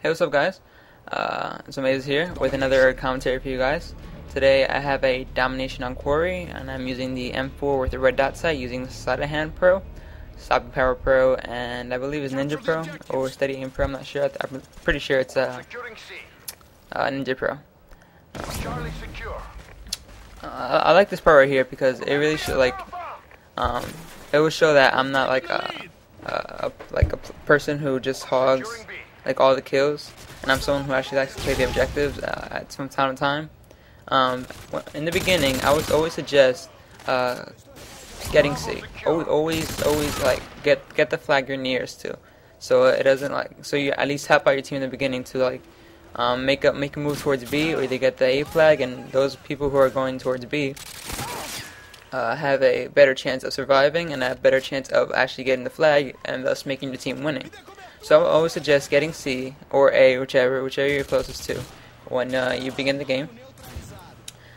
Hey, what's up, guys? It's Amaze here with another commentary for you guys. Today I have a domination on Quarry, and I'm using the M4 with the red dot sight, using the Sleight of Hand Pro, Stopping Power Pro, and I believe it's Ninja Pro or Steady Aim Pro. I'm not sure. I'm pretty sure it's Ninja Pro. I like this part right here because it really should it will show that I'm not like a person who just hogs like all the kills, and I'm someone who actually likes to play the objectives from time to time. In the beginning, I would always suggest getting C. Always like get the flag you're nearest to, so it doesn't so you at least help out your team in the beginning to make a move towards B, or they get the A flag, and those people who are going towards B have a better chance of surviving and a better chance of actually getting the flag and thus making your team winning. So I always suggest getting C or A, whichever you're closest to, when you begin the game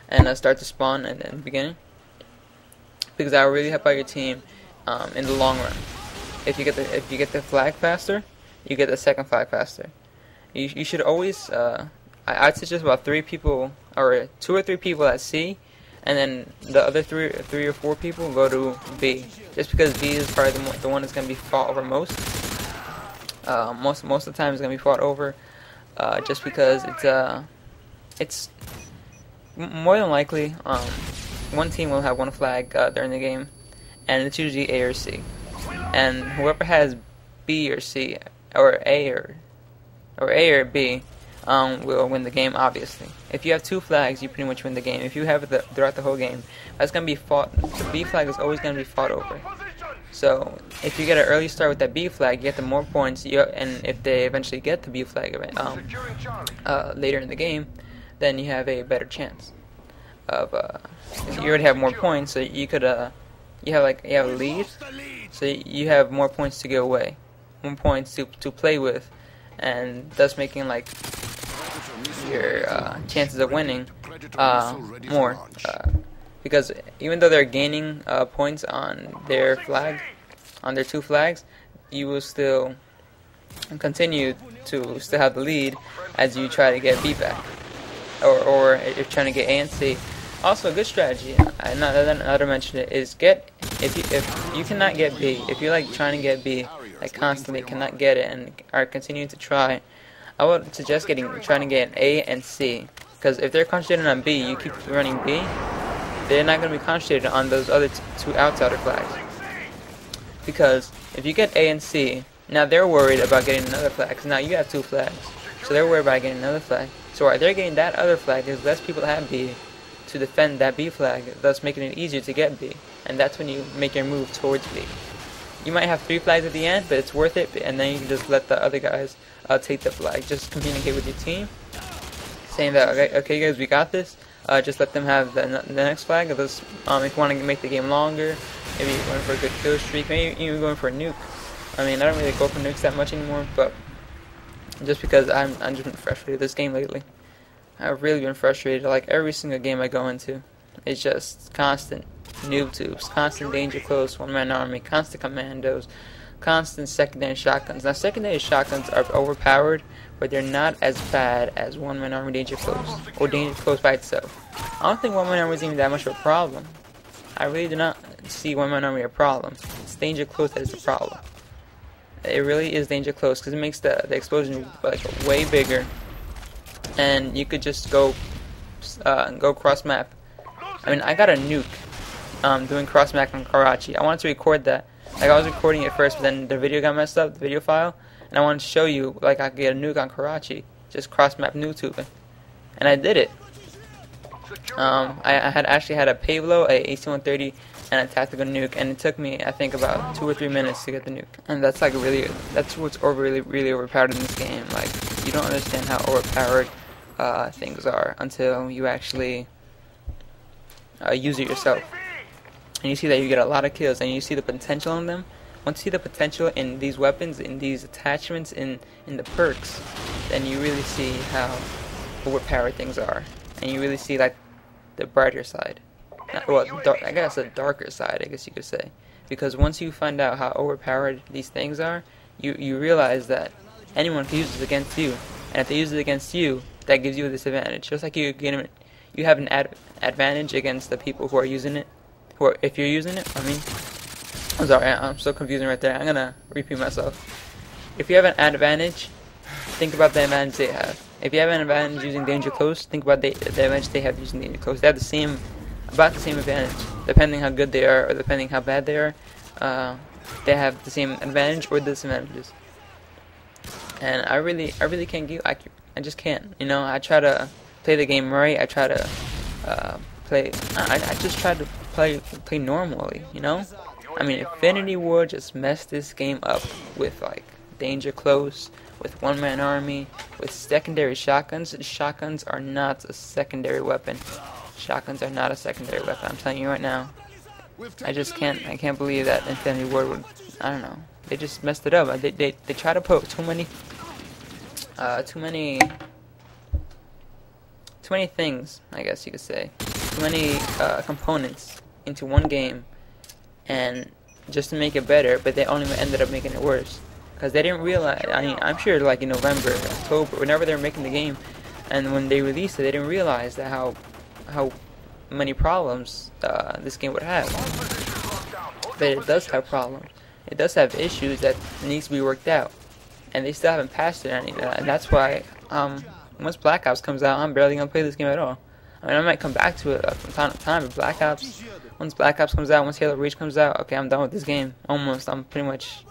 and start to spawn in the beginning, because that will really help out your team in the long run. If you get the flag faster, you get the second flag faster. You should always I'd suggest about 3 people, or 2 or 3 people at C, and then the other 3 or 4 people go to B, just because B is probably the one that's going to be fought over most. Most of the time it's going to be fought over, just because it's more than likely one team will have one flag during the game, and it's usually A or C, and whoever has B or C or A or B will win the game. Obviously, if you have 2 flags, you pretty much win the game. If you have it throughout the whole game, that's going to be fought. The B flag is always going to be fought over. So if you get an early start with that B flag, you get the more points. And if they eventually get the B flag later in the game, then you have a better chance of. You already have more points, so you could you have a lead, so you have more points to give away, more points to play with, and thus making your chances of winning more. Because even though they're gaining points on their 2 flags, you will still continue to still have the lead as you try to get B back, or if you're trying to get A and C. Also, a good strategy, not to mention it, is if you cannot get B, if you're trying to get B constantly, cannot get it, and are continuing to try, I would suggest trying to get A and C, because if they're concentrating on B, you keep running B, they're not going to be concentrated on those other 2 outsider flags. Because if you get A and C, now they're worried about getting another flag, because now you have 2 flags, so they're worried about getting another flag. So while they're getting that other flag, there's less people that have B to defend that B flag, thus making it easier to get B, and that's when you make your move towards B. You might have 3 flags at the end, but it's worth it, and then you can just let the other guys take the flag. Just communicate with your team, saying that, okay guys, we got this. Just let them have the next flag. If you want to make the game longer, maybe you're going for a good kill streak, maybe you're going for a nuke. I mean, I don't really go for nukes that much anymore, but just because I've just been frustrated with this game lately. I've really been frustrated. Like every single game I go into, it's just constant noob tubes, constant danger close, one-man army, constant commandos, constant secondary shotguns. Now, secondary shotguns are overpowered, but they're not as bad as one-man army danger close, or danger close by itself. I don't think one-man army is even that much of a problem. I really do not see one-man army a problem. It's danger close that is the problem. It really is danger close, because it makes the explosion way bigger, and you could just go cross map. I mean, I got a nuke doing cross map on Karachi. I wanted to record that. I was recording it first, but then the video got messed up, the video file, and I wanted to show you I could get a nuke on Karachi, just cross map noob tubing, and I did it. I actually had a Pavlo, a AC-130, and a tactical nuke, and it took me, I think, about 2 or 3 minutes to get the nuke. And that's that's what's really overpowered in this game. You don't understand how overpowered things are until you actually use it yourself. And you see that you get a lot of kills, and you see the potential in them. Once you see the potential in these weapons, in these attachments, in the perks, then you really see how overpowered things are, and you really see the brighter side. I guess a darker side, I guess you could say, because once you find out how overpowered these things are, you realize that anyone can use this against you. and if they use it against you, that gives you a disadvantage. Just like you have an advantage against the people who are using it, if you're using it. I mean, I'm sorry, I'm so confusing right there. I'm gonna repeat myself. If you have an advantage, think about the advantage they have. If you have an advantage using danger close, think about the advantage they have using danger close. They have about the same advantage, depending how good they are or depending how bad they are. They have the same advantage or disadvantages. And I really can't give. I just can't. You know, I try to play the game right. I try to play. I just try to play normally. You know, I mean, Infinity Ward just messed this game up with like danger close, with one-man army, with secondary shotguns. Shotguns are not a secondary weapon. Shotguns are not a secondary weapon. I'm telling you right now. I just can't. I can't believe that Infinity Ward would. I don't know. They just messed it up. They try to put too many things, I guess you could say, too many components into one game, and just to make it better, but they only ended up making it worse because they didn't realize. I mean, I'm sure like in November, October, whenever they were making the game, and when they released it, they didn't realize that how many problems this game would have. But it does have problems. It does have issues that needs to be worked out, and they still haven't patched it any of that. And that's why once Black Ops comes out, I'm barely gonna play this game at all. I mean, I might come back to it from time to time, but once Black Ops comes out, once Halo Reach comes out, okay, I'm done with this game. Almost, I'm throwing it.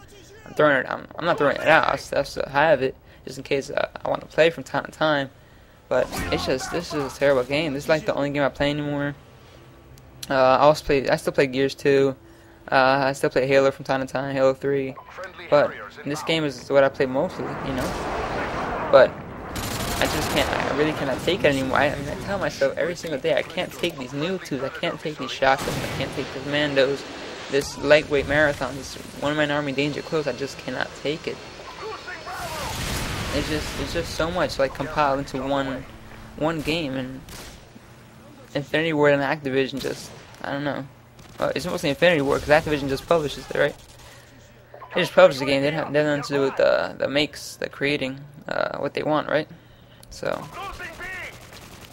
I'm not throwing it out. I still have it just in case I want to play from time to time. But this is a terrible game. This is like the only game I play anymore. I still play Gears 2. I still play Halo from time to time, Halo 3. But this game is what I play mostly, you know. But I just can't. I really cannot take it anymore. I tell myself every single day I can't take these new twos. I can't take these shotguns. I can't take the commandos. This lightweight marathon. This one-man army danger close. I just cannot take it. It's just so much like compiled into one game, and Infinity Ward and Activision just, I don't know. It's mostly Infinity Ward because Activision just publishes it, right? They just publish the game. They have nothing to do with the creating what they want, right? So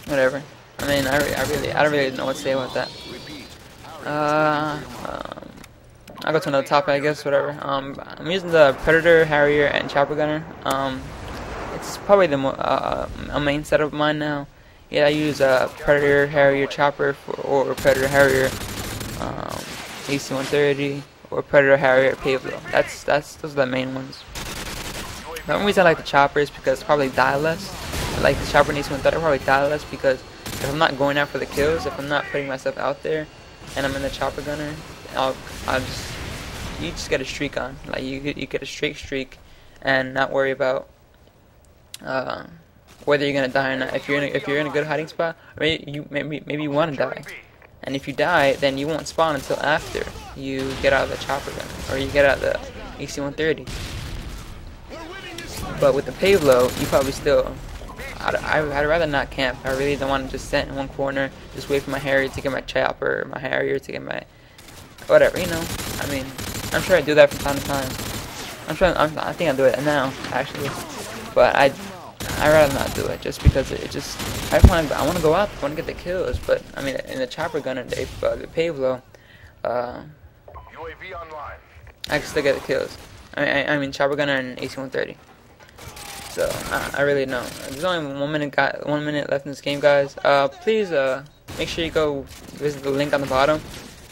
whatever. I mean, I don't really know what to say about that. I'll go to another topic, I guess. Whatever. I'm using the Predator, Harrier, and Chopper Gunner. It's probably a main setup of mine now. Yeah, I use Predator, Harrier, Chopper, or Predator, Harrier, AC-130, or Predator, Harrier, Pavlo. Those are the main ones. The only reason I like the Chopper is because probably die less. I like the Chopper and AC-130 probably die less because if I'm not going out for the kills, if I'm not putting myself out there, and I'm in the Chopper Gunner, you just get a streak on. Like you get a straight streak, and not worry about whether you're gonna die or not. If you're in a good hiding spot, maybe you want to die, and if you die, then you won't spawn until after you get out of the Chopper Gunner or you get out of the AC-130. But with the Pavlo, you probably still. I'd rather not camp. I really don't want to just sit in one corner, just wait for my Harrier to get my Chopper, my Harrier to get my whatever, you know. I mean, I'm sure I do that from time to time. I think I do it now, actually. But I'd rather not do it, just because I want to go out, I want to get the kills. But I mean, in the Chopper Gunner, the Pavlo, I can still get the kills. I mean, Chopper Gunner and AC-130. So I really know. There's only 1 minute left in this game, guys. Please make sure you go visit the link on the bottom.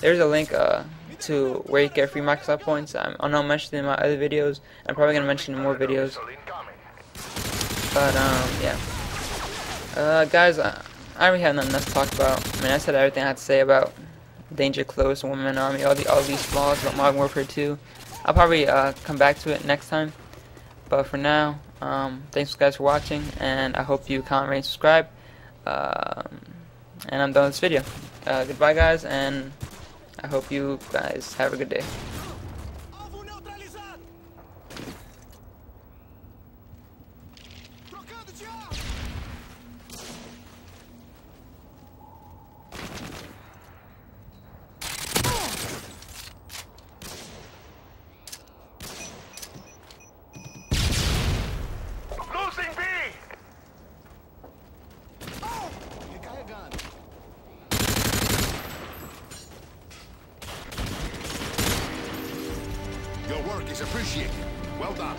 There's a link to where you get free Microsoft points. I'm not mentioning in my other videos. I'm probably gonna mention in more videos. But yeah. Guys, I really have nothing else to talk about. I mean, I said everything I had to say about Danger Close, One-Man Army, all these flaws about Modern Warfare 2. I'll probably come back to it next time. But for now, thanks guys for watching, and I hope you comment, rate, and subscribe. And I'm done with this video. Goodbye, guys, and I hope you guys have a good day. Losing B! Your work is appreciated. Well done.